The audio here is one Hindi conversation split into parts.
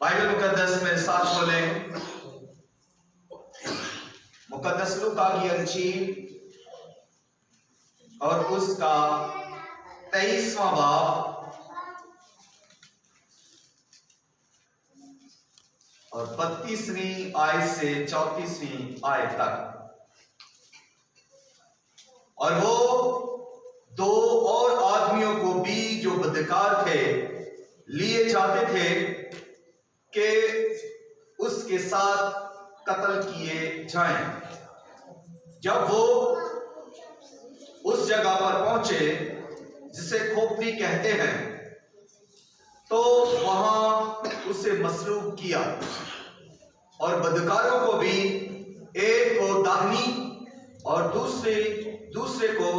बाइबल मुकद्दस मेरे साथ खोलें। मुकद्दस लूका की अंजील और उसका 23वां बाब और 32वीं आयत से 34वीं आयत तक। और वो दो और आदमियों को भी जो बदकार थे लिए जाते थे कि उसके साथ कत्ल किए जाएं। जब वो उस जगह पर पहुंचे जिसे खोपड़ी कहते हैं, तो वहां उसे मसलूब किया और बदकारों को भी, एक को दाहिनी और दूसरे को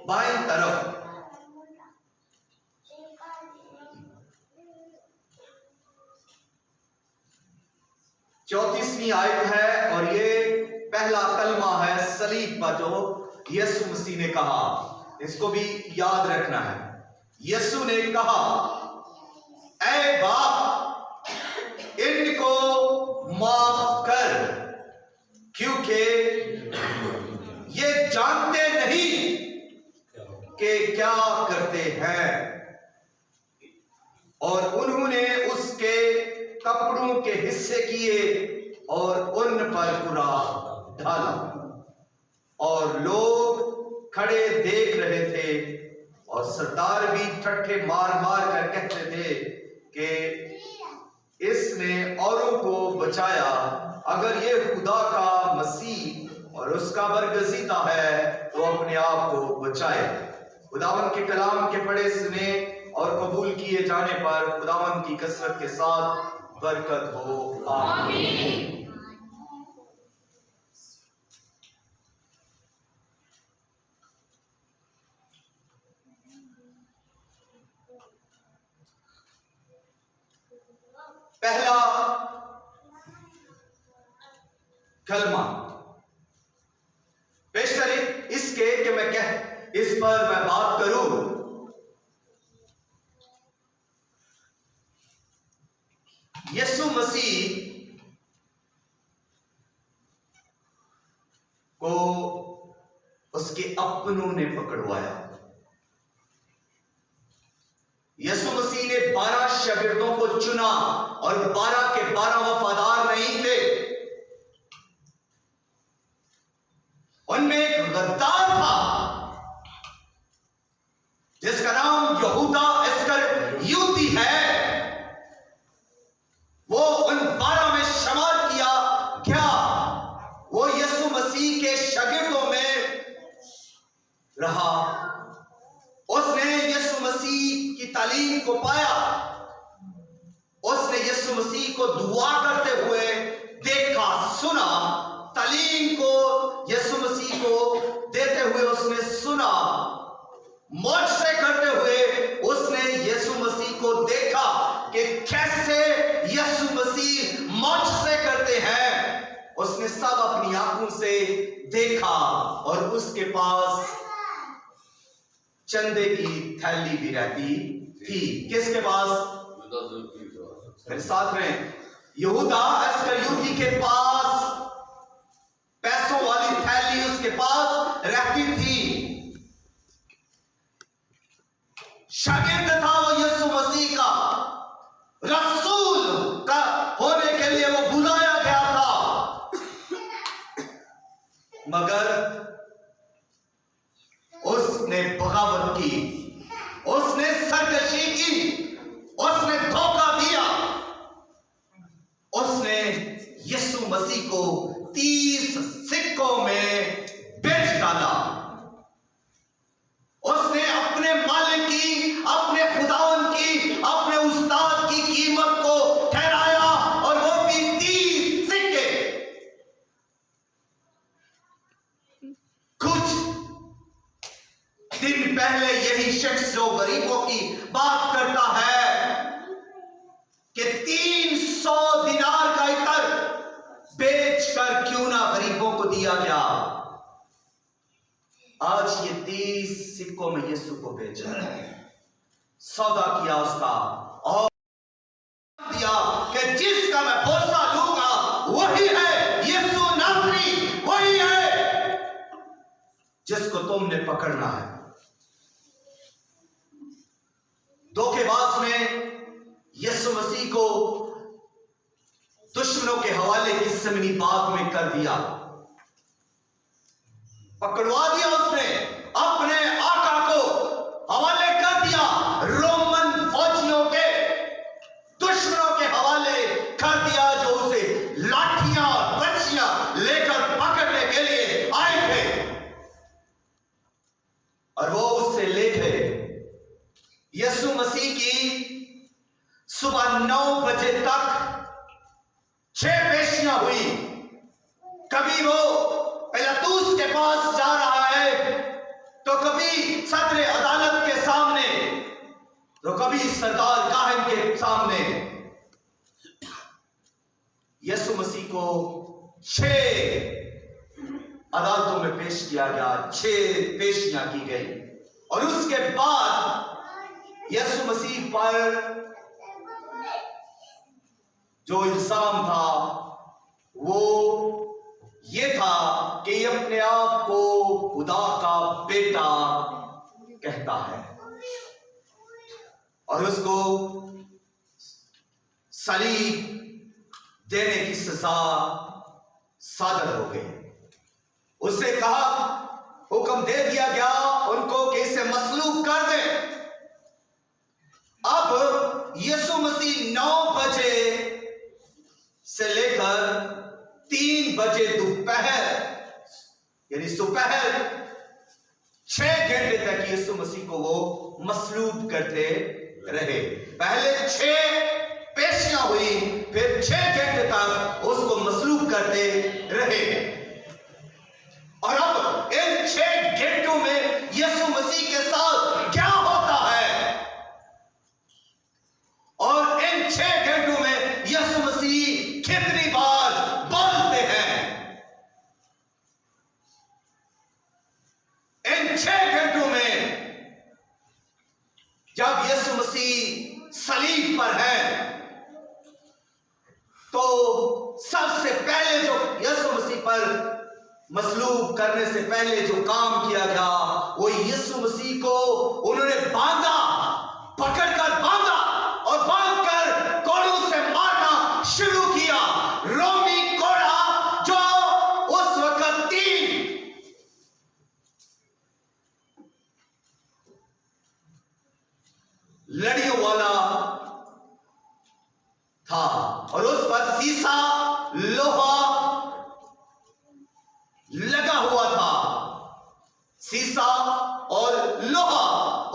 बाईं तरफ। चौतीसवीं आयत है और ये पहला कलमा है सलीब पर जो यीशु मसीह ने कहा। इसको भी याद रखना है। यीशु ने कहा, ऐ बाप, इनको माफ कर, क्योंकि ये जानते नहीं कि क्या करते हैं। और उन्होंने उसके कपड़ों के हिस्से किए और उन पर कुराह ढाला। और लोग खड़े देख रहे थे और सरदार भी ठट्ठे मार मार कर कहते थे कि इसने औरों को बचाया। अगर ये खुदा का मसीह और उसका बरगज़ीदा है तो अपने आप को बचाए। खुदावन के कलाम के पढ़े सुने और कबूल किए जाने पर खुदावन की कसरत के साथ बरकत हो। आमीन। पहला कलमा बेशतर इसके कि इस पर मैं बात करूं। यीशु मसीह को उसके अपनों ने पकड़वाया। यीशु मसीह ने 12 शागिर्दों को चुना और 12 के 12 वफादार नहीं थे। उनमें एक गद्दार था जिसका नाम यहूदा इस्करियोती है। वो उन 12 में शामिल किया गया। वो यीशु मसीह के शागिर्दों में रहा। उसने यीशु मसीह की तालीम को पाया। उसने यीशु मसीह को दुआ करते हुए देखा, सुना। तालीम को यीशु मसीह को देते हुए उसने सुना। मौजज़े करते हुए उसने यीशु मसीह को देखा कि कैसे यीशु मसीह मौजज़े करते हैं। उसने सब अपनी आंखों से देखा और उसके पास चंदे की थैली भी रहती थी। किसके पास? मेरे साथ में यहूदा इस्करियोती के पास पैसों वाली थैली उसके पास रहती थी। शागिर्द था वो यीशु मसीह का, रसूल का होने के लिए वो बुलाया गया था। मगर उसने बगावत की, उसने सरकशी की, उसने धोखा दिया। उसने यीशु मसीह को 30 सिक्कों में बेच डाला। उसने अपने मालिक की, अपने खुदावन की, अपने उस्ताद की कीमत को ठहराया और वो भी 30 सिक्के। कुछ दिन पहले यही शख्स जो गरीबों की बात करता है कि 300 दिनार का इतर बेचकर क्यों ना गरीबों को दिया गया। आज ये 30 सिक्कों में यीशु को बेचा है, सौदा किया उसका और दिया कि जिस जिसका मैं भरोसा लूंगा वही है यीशु नासरी, वही है जिसको तुमने पकड़ना है। धोखेबाज ने यीशु मसीह को दुश्मनों के हवाले किस्समनी बाग में कर दिया, पकड़वा दिया, उसने अपने आका को हवाले कर दिया, रोमन फौजियों के दुश्मनों के हवाले कर दिया, जो उसे लाठियां और बंशियां लेकर पकड़ने के लिए आए थे, और वो उससे ले गए। यीशु मसीह की सुबह 9 बजे तक 6 पेशियां हुई। कभी वो पिलातुस के पास जा रहा है, तो कभी सदर अदालत के सामने, तो कभी सरदार काहिन के सामने। यीशु मसीह को 6 अदालतों में पेश किया गया, 6 पेशियां की गई, और उसके बाद यीशु मसीह पर जो इल्जाम था वो ये था कि ये अपने आप को खुदा का बेटा कहता है, और उसको सलीब देने की सजा सादर हो गई। उससे कहा, हुक्म दे दिया गया उनको कि इसे मसलूब कर दे। अब यीशु मसीह 9 बजे से लेकर 3 बजे दोपहर, यानी दोपहर 6 घंटे तक यीशु मसीह को वो मसलूब करते रहे। पहले 6 पेशियां हुई, फिर 6 घंटे तक उसको मसलूब करते रहे। और अब इन 6 घंटों में यीशु मसीह के साथ क्या होता है, और इन 6 घंटों में यीशु मसीह कितनी बार बोलते हैं। इन 6 घंटों में जब यीशु मसीह सलीब पर है, तो सबसे पहले जो यीशु मसीह पर मसलूब करने से पहले जो काम किया गया, वो यीशु मसीह को उन्होंने बांधा, पकड़कर बांधा, और बांधकर कोड़ों से मारना शुरू किया। रोमी कोड़ा जो उस वक्त 3 लड़ियों वाला था, और उस पर सीसा लोहा लगा हुआ था। सीसा और लोहा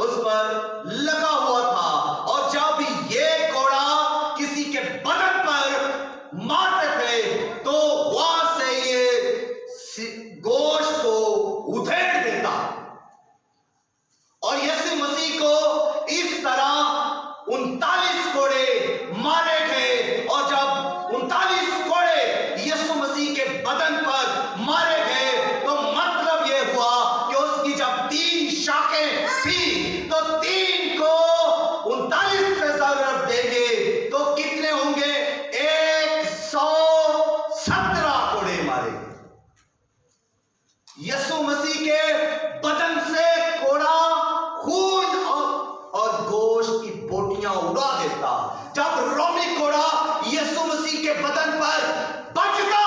उस पर लगा हुआ था, और जब ये कोड़ा किसी के बदन पर मारते थे, तो वहां से ये गोश्त को उधेड़ देता। और यीशु मसीह को इस तरह 39 कोड़े मारे गए, और जब 39 कोड़े यीशु मसीह के बदन पर मारे गए, तो मतलब यह हुआ कि उसकी जब 3 शाखें थी, तो 3 को 39 से ज़रूरत देंगे तो कितने होंगे? 117 कोड़े मारे। यीशु मसीह के बदन से कोड़ा खून और गोश्त की बोटियां उड़ा देता। जब रोमी कोड़ा यीशु मसीह के बदन पर बजता,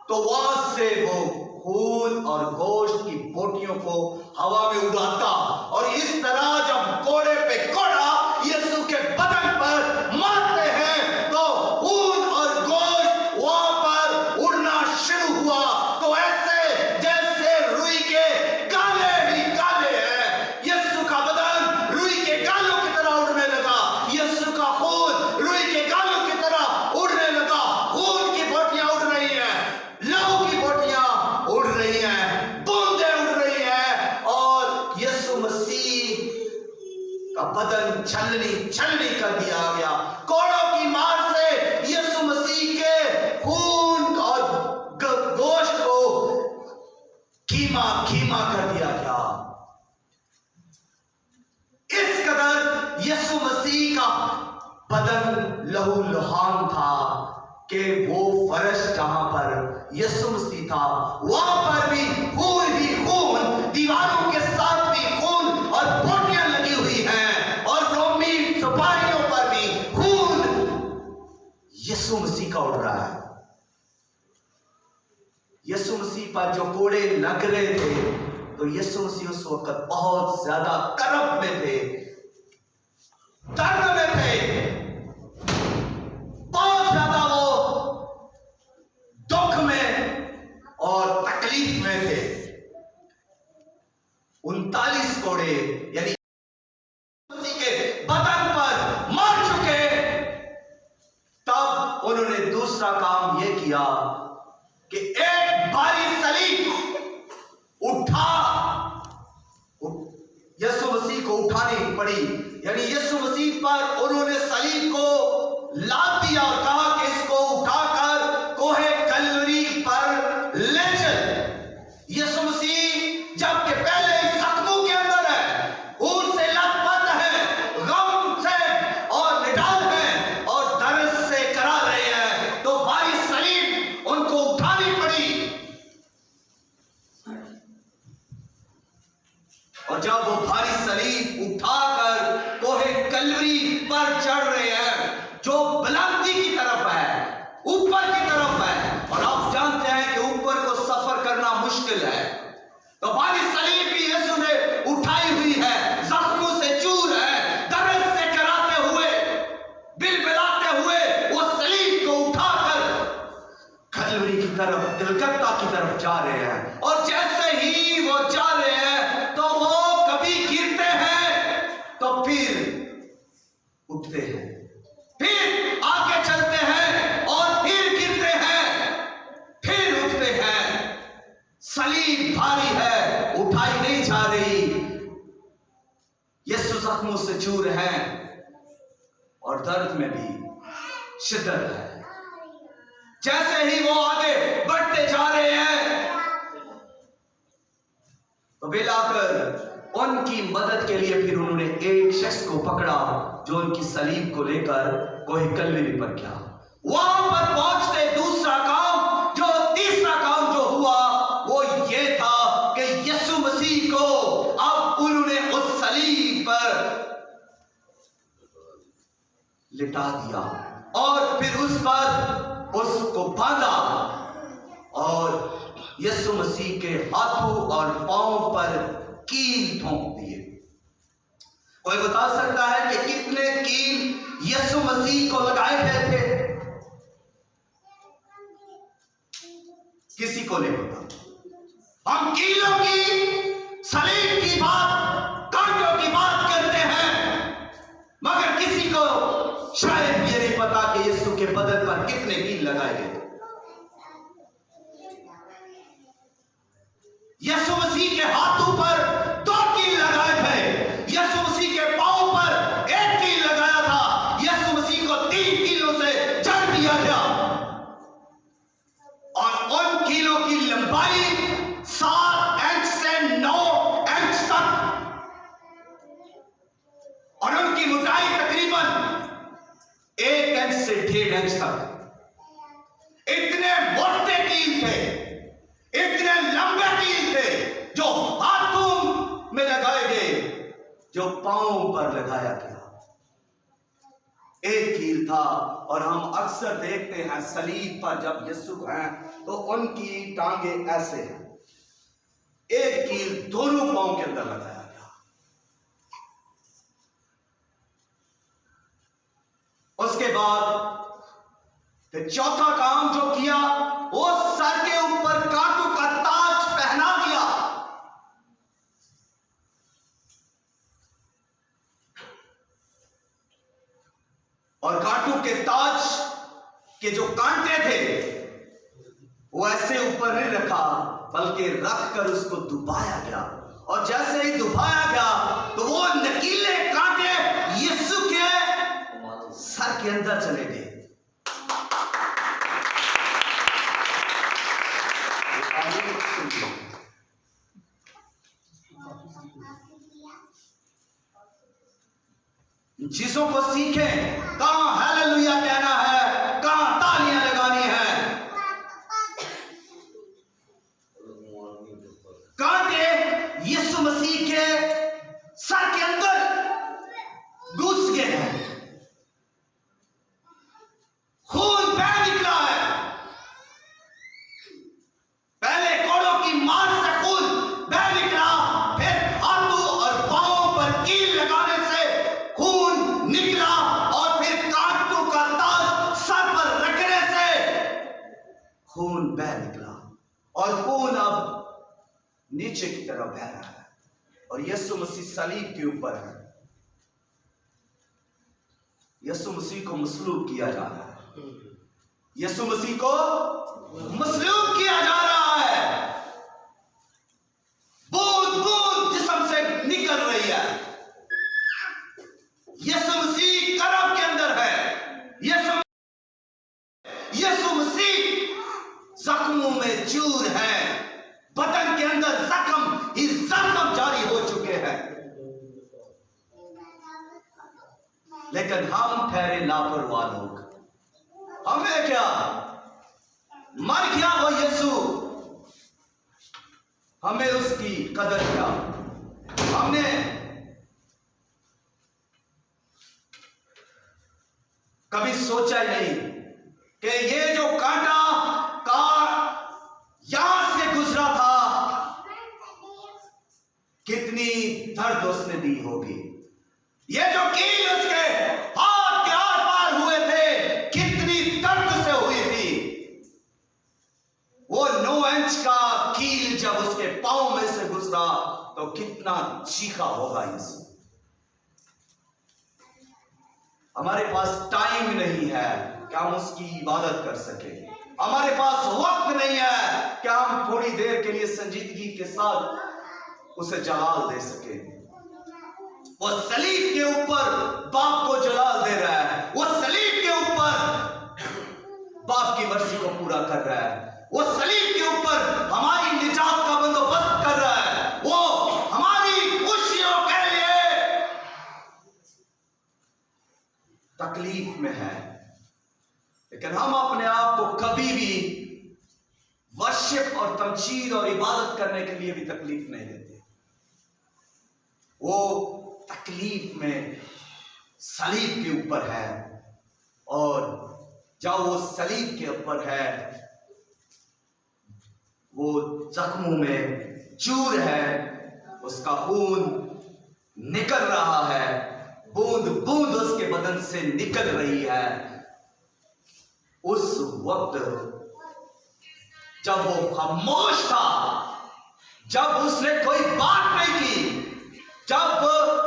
तो वहां से वो खून और गोश्त की बोटियों को हवा में उड़ाता, और इस तरह जब कोड़े पे कोड़ा यीशु के बदन पर मारते हैं, तो खून और गोश्त वहां पर उड़ना शुरू हुआ। तो ऐसे जैसे रुई के गाले ही गाले हैं, यीशु का बदन रुई के गालों की तरह उड़ने लगा, यीशु का खून रुई के गालों की तरह उड़ने लगा। खून की बोटियां उड़ रही हैं, लहू की बोटियां उड़ रही हैं, बूंदें उड़ रही हैं, और यीशु मसीह का बदन छलनी छलनी कर दिया गया। कोड़ों की मार से यीशु मसीह के खून और गोश्त को कीमा कीमा कर दिया गया। इस कदर यीशु मसीह का बदन लहू लुहान था कि वो फर्श जहां पर यीशु मसीह था वहां पर भी खून ही खून, दीवारों के साथ भी खून और बोटियां लगी हुई हैं और रोमी सिपाहियों पर भी खून यीशु मसीह का उड़ रहा है। यीशु मसीह पर जो कोड़े लग रहे थे तो यीशु मसीह उस वक्त बहुत ज्यादा कर्ब में थे, दर्द में थे, बहुत ज्यादा वो दुख में और तकलीफ में थे। 39 कोड़े यानी के बदन पर मार चुके। तब उन्होंने दूसरा काम यह किया कि एक भारी सलीब उठा, यीशु मसीह को उठानी पड़ी। यानी यीशु मसीह पर उन्होंने सलीब को लाद दिया और कहा कि इसको उठाकर कोहे कलवरी पर ले चल। यीशु मसीह जबकि पहले ही जख्मों के अंदर है, खून से लथपथ है, गम से और निडाल है और दर्द से करा रहे हैं, तो भारी सलीब उनको उठानी पड़ी। और जब वो भारी सलीब उठाकर कोहे कलवरी पर चढ़ रहे हैं जो बुलंदी की तरफ है, ऊपर की तरफ है, और आप जानते हैं कि ऊपर को सफर करना मुश्किल है, तो भारी सलीब भी यीशु ने उठाई हुई है, जख्मों से चूर है, दर्द से कराते हुए, बिलबिलाते हुए वो सलीब को उठाकर कलवरी की तरफ, कलकत्ता की तरफ जा रहे हैं। और जैसे ही वो जा रहे हैं तो वो कभी गिरते हैं तो फिर उठते हैं, फिर आगे चलते हैं और फिर गिरते हैं, फिर उठते हैं। सलीब भारी है, उठाई नहीं जा रही। यीशु जख्मों से चूर है और दर्द में भी शिद्दत है। जैसे ही वो आगे बढ़ते जा रहे हैं तो मिलाकर उनकी मदद के लिए फिर उन्होंने एक शख्स को पकड़ा जो उनकी सलीब को लेकर कोहे कलवरी पर गया। वहां पर पहुंचते दूसरा काम, जो तीसरा काम जो हुआ वो ये था कि यीशु मसीह को अब उन्होंने उस सलीब पर लिटा दिया और फिर उस पर उसको बांधा और यीशु मसीह के हाथों और पांव पर कील ठोंक दिए। कोई बता सकता है कि कितने कील यीशु मसीह को लगाए गए थे? किसी को नहीं पता। हम कीलों की, सलीब की बात, कांटों की बात करते हैं, मगर किसी को शायद ये नहीं पता कि यीशु के बदन पर कितने कील लगाए गए थे। यीशु मसीह के हाथों पर 2 कील लगाए थे, यीशु मसीह के पांव पर 1 कील लगाया था, यीशु मसीह को 3 कीलों से जड़ दिया गया और उन कीलों की लंबाई 7 इंच से 9 इंच तक और उनकी मोटाई तकरीबन 1 इंच से 1.5 इंच तक। इतने मोटे कील थे, इतने लंबे कील थे जो हाथों में लगाए गए, जो पांव पर लगाया गया। 1 कील था और हम अक्सर देखते हैं सलीब पर जब यीशु हैं तो उनकी टांगे ऐसे हैं, 1 कील दोनों पांव के अंदर लगाया गया। उसके बाद फिर चौथा काम जो किया वो सर के ऊपर कांटों का ताज पहना दिया। और कांटों के ताज के जो कांटे थे वो ऐसे ऊपर नहीं रखा बल्कि रखकर उसको दुबाया गया और जैसे ही दुबाया गया तो वो नकीले कांटे यीशु के सर के अंदर चले गए। चीजों को सीखें कहां हालेलुया कहना है, कहां तालियां लगानी है। कांटे यीशु मसीह के सर के अंदर घुस गए हैं, खून बह निकला है। पहले कोड़ों की मार से खून बह निकला, फिर हाथों और पांवों पर कील लगाने से खून निकला, और फिर कांटों का ताज सर पर रखने से खून बह निकला, और खून अब नीचे की तरफ बह रहा है, और यीशु मसीह सलीब के ऊपर है। यीशु मसीह को मसलूब किया जा रहा है, यीशु मसीह को मसलूब किया जा रहा है। बूंद बूंद जिस्म से निकल रही है। यीशु मसीह कब्र के अंदर है। यीशु मसीह जख्मों में चूर है, बदन के अंदर जख्म ही जख्म जारी हो चुके हैं, लेकिन हम ठहरे लापरवाह लोग। हमें क्या, मर गया वो यीशु, हमें उसकी कदर क्या। हमने कभी सोचा ही नहीं कि ये जो कांटा का यहां से गुजरा था, कितनी दर्द उसने दी होगी। ये जो कील उसके हाथ के आर पार हुए थे, कितनी दर्द से हुई थी। वो 9 इंच का कील जब उसके पांव में से गुजरा तो कितना चीखा होगा यीशु। हमारे पास टाइम नहीं है कि हम उसकी इबादत कर सके, हमारे पास वक्त नहीं है कि हम थोड़ी देर के लिए संजीदगी के साथ उसे जलाल दे सके। वो सलीब के ऊपर बाप को जलाल दे रहा है, वो सलीब के ऊपर बाप की मर्जी को पूरा कर रहा है, वो सलीब के ऊपर हमारी निजात का बंदोबस्त कर रहा है, वो हमारी खुशियों के लिए तकलीफ में है। लेकिन हम अपने आप को कभी भी वर्शिप और तमजीद और इबादत करने के लिए भी तकलीफ नहीं देते। वो तकलीफ में सलीब के ऊपर है, और जब वो सलीब के ऊपर है, वो जख्मों में चूर है, उसका खून निकल रहा है, बूंद बूंद उसके बदन से निकल रही है। उस वक्त जब वो खामोश था, जब उसने कोई बात नहीं की, जब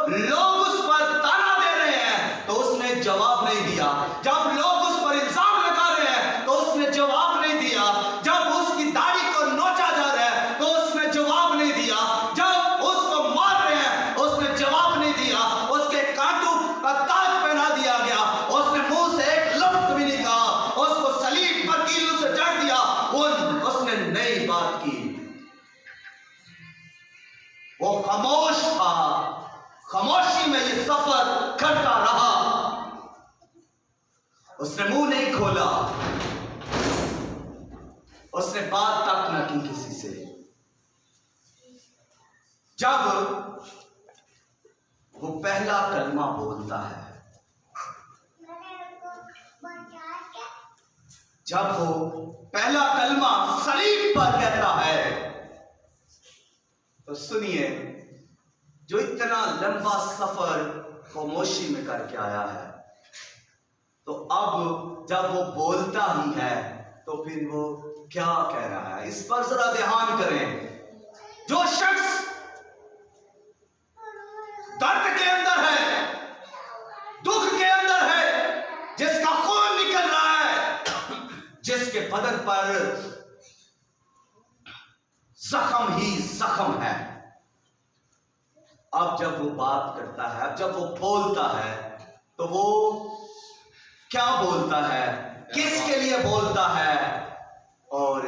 लोग उस पर ताना दे रहे हैं तो उसने जवाब नहीं दिया, जब लोग उस पर इल्जाम लगा रहे हैं तो उसने जवाब नहीं दिया, जब उसकी दाढ़ी को नोचा जा रहा है तो उसने जवाब नहीं दिया, जब उसको मार रहे हैं उसने जवाब नहीं दिया, उसके कांटों का ताज पहना दिया गया, उसने मुंह से एक लफ्ज भी नहीं कहा, उसको सलीब पर कील से जड़ दिया, उसने नई बात की। वो खामोश था, खामोशी में ये सफर करता रहा, उसने मुंह नहीं खोला, उसने बात तक न की किसी से। जब वो पहला कलमा बोलता है, जब वो पहला कलमा सलीब पर कहता है, तो सुनिए, जो इतना लंबा सफर खामोशी में करके आया है, तो अब जब वो बोलता ही है तो फिर वो क्या कह रहा है, इस पर जरा ध्यान करें। जो शख्स दर्द के अंदर है, दुख के अंदर है, जिसका खून निकल रहा है, जिसके बदन पर जख्म ही जख्म है, अब जब वो बात करता है, जब वो बोलता है, तो वो क्या बोलता है, किसके लिए बोलता है और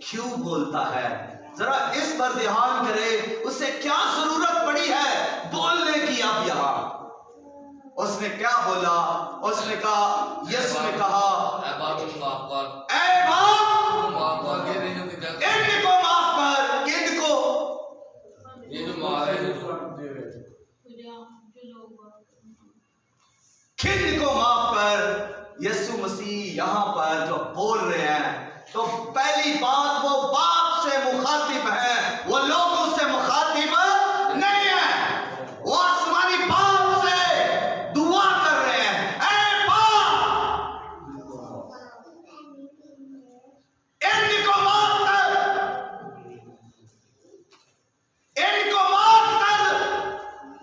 क्यों बोलता है, जरा इस पर ध्यान करें। उसे क्या जरूरत पड़ी है बोलने की अब यहां। उसने क्या बोला? उसने कहा, यीशु ने कहा, ऐ बाप इनको माफ कर, किनको? खिन्न को माफ कर। यीशु मसीह यहां पर जो बोल रहे हैं, तो पहली बात वो बाप से मुखातिब है, वो लोगों से मुखातिब नहीं है। वो आसमानी बाप से दुआ कर रहे हैं, ऐ बाप इनको माफ कर, इनको माफ कर,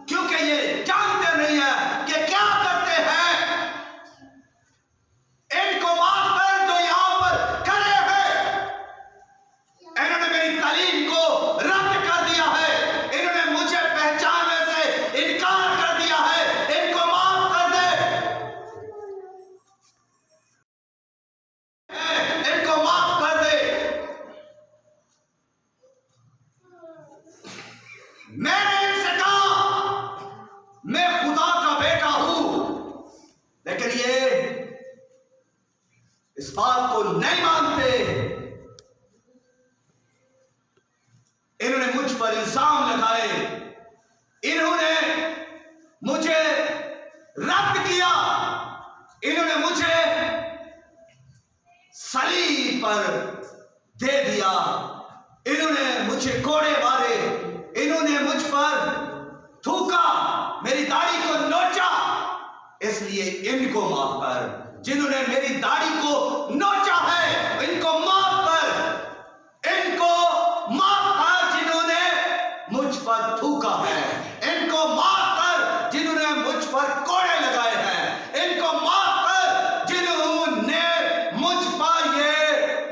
क्योंकि ये जानते नहीं है कि क्या करते हैं। इनको माफ कर जो यहां पर खड़े हैं। इन्होंने मेरी तालीम को रद्द कर दिया है, इन्होंने मुझे पहचानने से इनकार कर दिया है। इनको माफ कर दे, इनको माफ कर दे। मैंने इनसे कहा मैं खुदा का बेटा हूं, लेकिन ये इस बात को नहीं मानते। इन्होंने मुझ पर इल्जाम लगाए, इन्होंने मुझे रद्द किया, इन्होंने मुझे सलीब पर दे दिया, इन्होंने मुझे कोड़े मारे, इन्होंने मुझ पर थूका, मेरी दाढ़ी को नोचा। इसलिए इनको माफ कर। जिन्होंने मेरी दाढ़ी को नोचा है, इनको माफ कर। इनको माफ कर जिन्होंने मुझ पर थूका है, इनको माफ कर जिन्होंने मुझ पर कोड़े लगाए हैं, इनको माफ कर जिन्होंने मुझ पर ये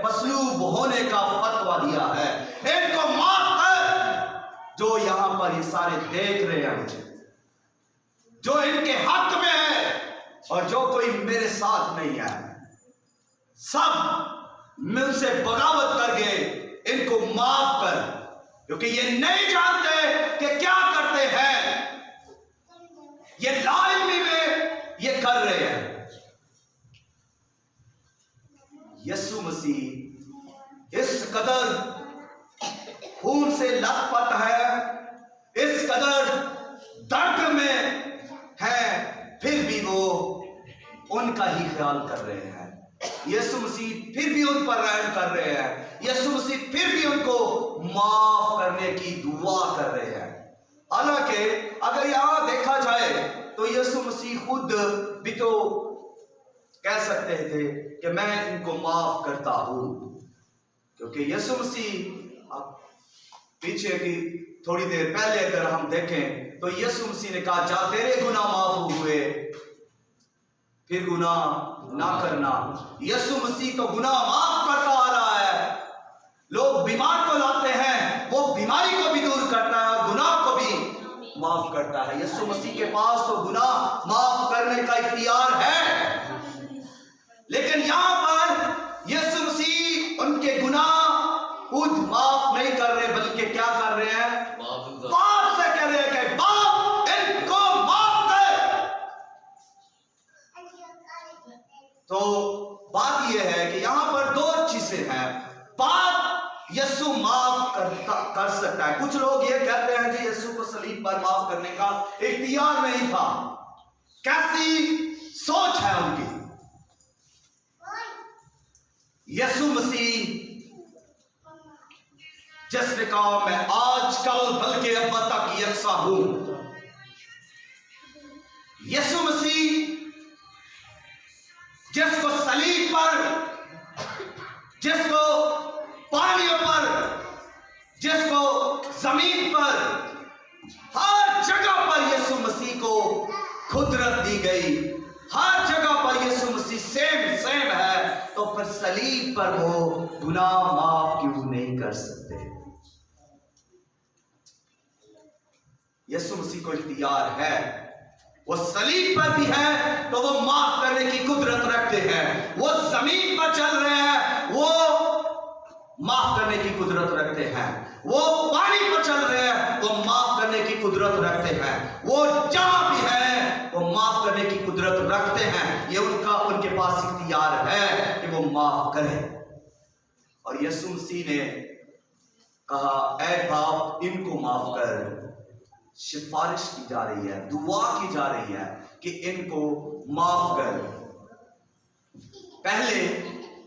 मसलूब होने का फतवा दिया है, इनको माफ कर। जो यहां पर ये सारे देख रहे हैं मुझे, जो इनके हक में है और जो कोई मेरे साथ नहीं है, सब मुझसे बगावत कर गए। इनको माफ कर, क्योंकि ये नहीं जानते कि क्या करते हैं। ये लाइमी में ये कर रहे हैं। यीशु मसीह इस कदर खून से लथपथ है, इस कदर दर्द में है, फिर भी वो उनका ही ख्याल कर रहे हैं। यीशु मसीह फिर भी उन पर रहम कर रहे हैं। यीशु मसीह फिर भी उनको माफ करने की दुआ कर रहे हैं। हालांकि अगर यहां देखा जाए तो यीशु मसीह खुद भी तो कह सकते थे कि मैं इनको माफ करता हूं, क्योंकि यीशु मसीह पीछे की थोड़ी देर पहले अगर हम देखें तो यीशु मसीह ने कहा, जा तेरे गुनाह माफ हुए, फिर गुनाह ना करना। यीशु मसीह तो गुनाह माफ करता आ रहा है। लोग बीमार को लाते हैं, वो बीमारी को भी दूर करता है और गुनाह को भी माफ करता है। यीशु मसीह के पास तो गुनाह माफ करने का इख्तियार है, लेकिन यहां पर यीशु मसीह उनके गुनाह खुद माफ नहीं कर रहे, बल्कि क्या कर रहे हैं? बाप से कह रहे हैं कि बाप इनको माफ कर। तो बात यह है कि यहां पर दो चीजें हैं। बाप यीशु माफ कर सकता है। कुछ लोग ये कहते हैं कि यीशु को सलीब पर माफ करने का इख्तियार नहीं था। कैसी सोच है उनकी। यीशु मसीह जिसने कहा मैं आज कल बल्कि अब तक यकसा हूं, यीशु मसीह जिसको सलीब पर, जिसको पानियों पर, जिसको जमीन पर, हर जगह पर यीशु मसीह को कुदरत दी गई, हर जगह पर यीशु मसीह सेम है, तो फिर सलीब पर वो गुनाह माफ क्यों नहीं कर सकते? यीशु मसीह को इख्तियार है, वो सलीब पर भी है तो वो माफ करने की कुदरत रखते हैं। वो जमीन पर चल रहे हैं, वो माफ करने की कुदरत रखते हैं। वो पानी पर चल रहे हैं, वो माफ करने की कुदरत रखते हैं। वो जहां भी है वो माफ करने की कुदरत रखते हैं। ये उनके पास इख्तियार है कि वो माफ करें। और यीशु मसीह ने कहा, ऐ बाप इनको माफ कर। सिफारिश की जा रही है, दुआ की जा रही है कि इनको माफ कर। पहले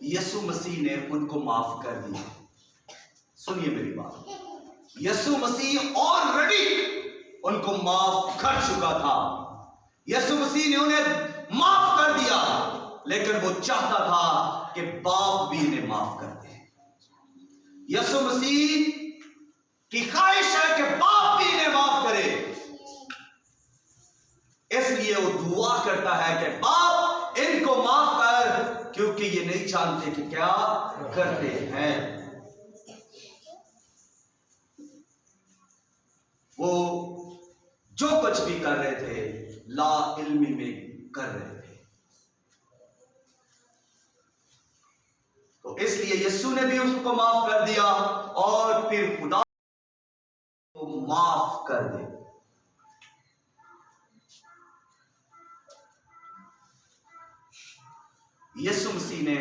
यीशु मसीह ने उनको माफ कर दिया। सुनिए मेरी बात, यीशु मसीह ऑलरेडी उनको माफ कर चुका था। यीशु मसीह ने उन्हें माफ कर दिया, लेकिन वो चाहता था कि बाप भी इन्हें माफ कर दे। यीशु मसीह की ख्वाहिश है कि बाप भी इन्हें माफ करे। इसलिए वो दुआ करता है कि बाप इनको माफ कर, क्योंकि ये नहीं जानते कि क्या करते हैं। वो जो कुछ भी कर रहे थे ला इल्मी में कर रहे थे। तो इसलिए यीशु ने भी उसको माफ कर दिया और फिर खुदा को माफ कर दे। यीशु मसीह ने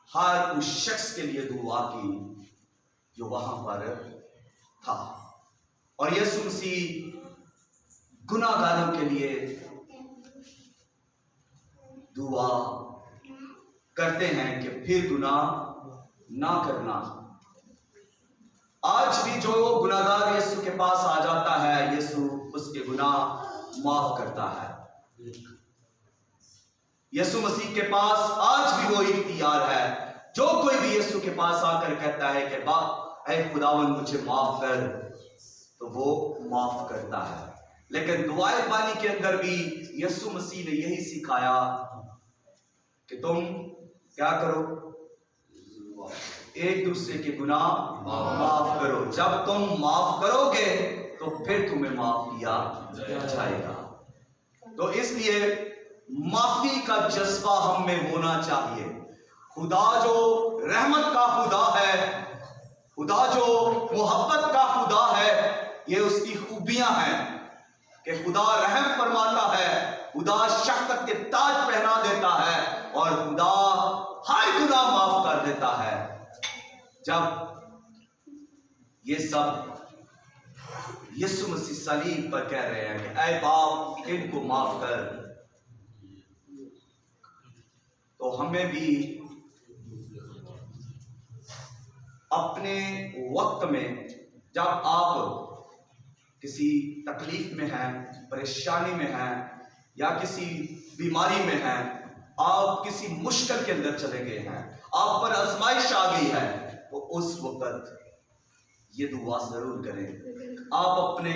हर उस शख्स के लिए दुआ की जो वहां पर था। और यीशु मसीह गुनाहगारों के लिए दुआ करते हैं कि फिर गुनाह ना करना। आज भी जो गुनाहगार यीशु के पास आ जाता है, यीशु उसके गुनाह माफ करता है। यीशु मसीह के पास आज भी वो इख्तियार है। जो कोई भी यीशु के पास आकर कहता है कि बाप ऐ खुदावन मुझे माफ कर, तो वो माफ करता है। लेकिन दुआए बानी के अंदर भी यीशु मसीह ने यही सिखाया कि तुम क्या करो, एक दूसरे के गुनाह माफ करो। जब तुम माफ करोगे तो फिर तुम्हें माफ किया जाएगा। तो इसलिए माफी का जज्बा हम में होना चाहिए। खुदा जो रहमत का खुदा है, खुदा जो मोहब्बत का खुदा है, ये उसकी खूबियां हैं कि खुदा रहम फरमाता है, खुदा शफ़क़त के ताज पहना देता है और खुदा हर गुनाह माफ कर देता है। जब ये सब यीशु मसीह सलीब पर कह रहे हैं कि ऐ बाप इनको माफ कर, तो हमें भी अपने वक्त में जब आप किसी तकलीफ में हैं, परेशानी में हैं या किसी बीमारी में हैं, आप किसी मुश्किल के अंदर चले गए हैं, आप पर आजमाइश आ गई है, तो उस वक्त ये दुआ जरूर करें। आप अपने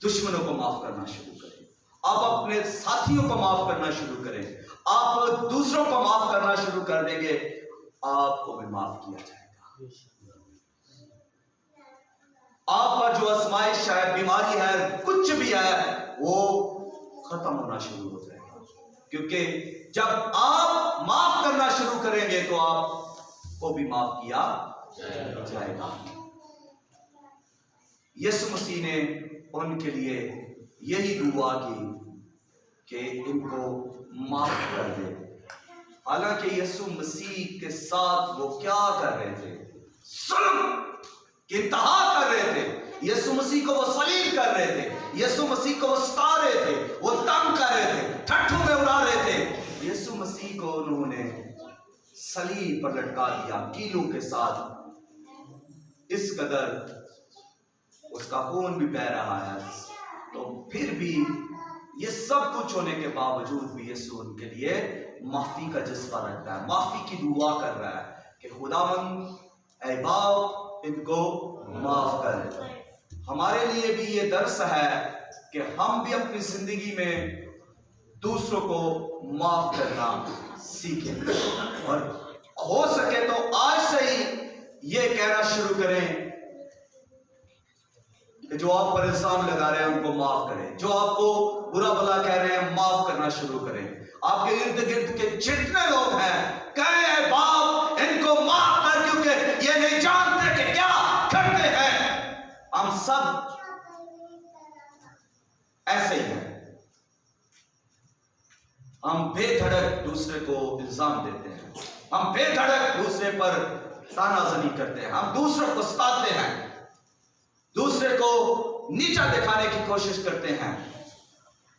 दुश्मनों को माफ करना शुरू करें, आप अपने साथियों को माफ करना शुरू करें, आप दूसरों को माफ करना शुरू कर देंगे, आपको भी माफ किया जाएगा। आप पर जो आजमाइश है, बीमारी है, कुछ भी है, वो खत्म होना शुरू हो जाएगा। क्योंकि जब आप माफ करना शुरू करेंगे तो आपको भी माफ किया जाएगा। यीशु मसीह ने उनके लिए यही दुआ की कि इनको माफ कर दे। हालांकि यीशु मसीह के साथ वो क्या कर रहे थे? जुल्म की इंतहा कर रहे थे। यीशु मसीह को वो सलीब कर रहे थे, यीशु मसीह को वो सता रहे थे, वो तंग कर रहे थे, ठट्ठू में उड़ा रहे थे। यीशु मसीह को उन्होंने सलीब पर लटका दिया कीलों के साथ। इस कदर उसका खून भी बह रहा है, तो फिर भी ये सब कुछ होने के बावजूद भी यीशु उनके लिए माफी का जज्बा रखता है, माफी की दुआ कर रहा है कि खुदावंद ऐ बाप इनको माफ कर। हमारे लिए भी ये दर्स है कि हम भी अपनी जिंदगी में दूसरों को माफ करना सीखें, और हो सके तो आज से ही ये कहना शुरू करें कि जो आप पर इल्जाम लगा रहे हैं उनको माफ करें, जो आपको बुरा भला कह रहे हैं माफ करना शुरू करें। आपके इर्द गिर्द के जितने लोग हैं, कहें बाप इनको माफ कर, क्योंकि ये नहीं जानते कि क्या करते हैं। हम सब ऐसे ही है। हम बेधड़क दूसरे को इल्जाम देते हैं, हम बेधड़क दूसरे पर तानाजनी करते हैं, हम दूसरों को सताते हैं, दूसरे को नीचा दिखाने की कोशिश करते हैं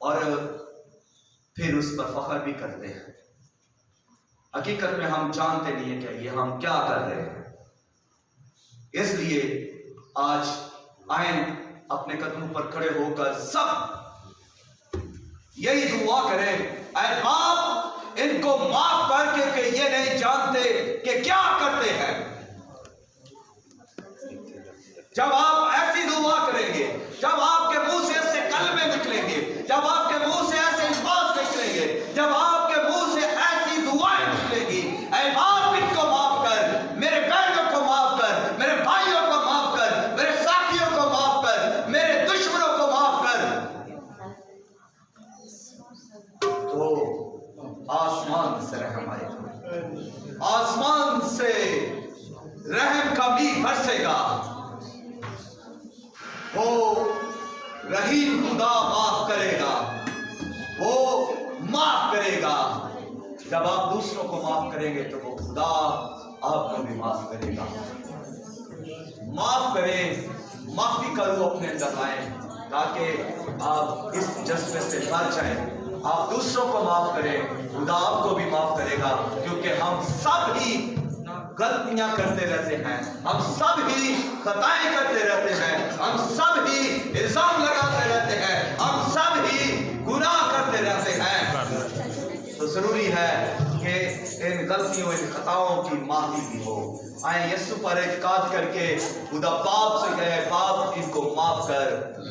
और फिर उस पर फख्र भी करते हैं। हकीकत में हम जानते नहीं है कि ये हम क्या कर रहे हैं। इसलिए आज आए अपने कदमों पर खड़े होकर सब यही दुआ करें, ऐ बाप इनको माफ कर, क्योंकि ये नहीं जानते कि क्या करते हैं। जब आप ऐसी दुआ करेंगे, जब आपके मुंह से ऐसे कलमे निकलेंगे, जब आपके मुंह से ऐसे अल्फाज निकलेंगे, जब आपके मुंह से ऐसी दुआएं निकलेंगी, ऐ बाप इनको माफ कर, मेरे बहनों को माफ कर, मेरे भाइयों को माफ कर, मेरे साथियों को माफ कर, मेरे दुश्मनों को माफ कर, तो आसमान से रहम आएगा, आसमान से रहम का भी बरसेगा। वो रहीम खुदा माफ करेगा, वो माफ करेगा। जब आप दूसरों को माफ करेंगे तो वो खुदा आपको भी माफ करेगा। माफ करें, माफी का रूह अपने अंदर लाएं ताकि आप इस जज्बे से भर जाएं। आप दूसरों को माफ करें, खुदा आपको भी माफ करेगा, क्योंकि हम सब ही गलतियां करते रहते हैं, हम सब ही खताएं करते रहते हैं, हम सब ही इल्जाम लगाते रहते हैं, हम सब ही गुनाह करते रहते हैं। तो जरूरी है कि इन गलतियों, इन खताओं की माफी भी हो। आए यीशु पर इत्काद करके खुदा बाप से कहे, बाप इनको माफ कर,